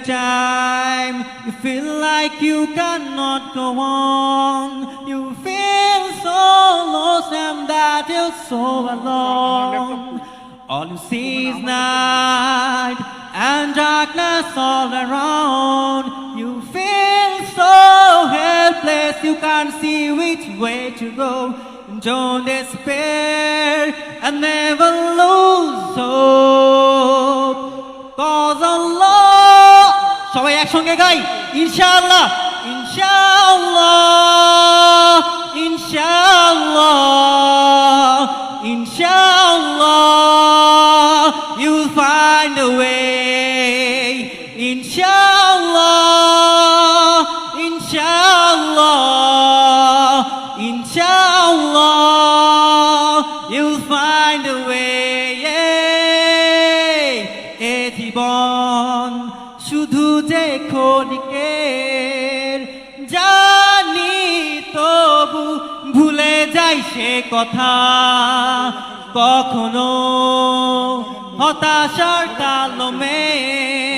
time you feel like you cannot go on, you feel so lost and that you're so alone. All you see is night and darkness all around. You feel so helpless, you can't see which way to go. Don't despair and never lose hope, 'cause Allah, সবাই একসঙ্গে গাই, ইনশাআল্লাহ ইনশাআল্লাহ ইনশাআল্লাহ ইনশাআল্লাহ, you'll find a way. Inshallah, inshallah, inshallah, you'll find a way. এ জীবন শুধু দেখো দিকের, জানি তবু ভুলে যাই সে কথা। কখনো হতাশার কালো মেঘ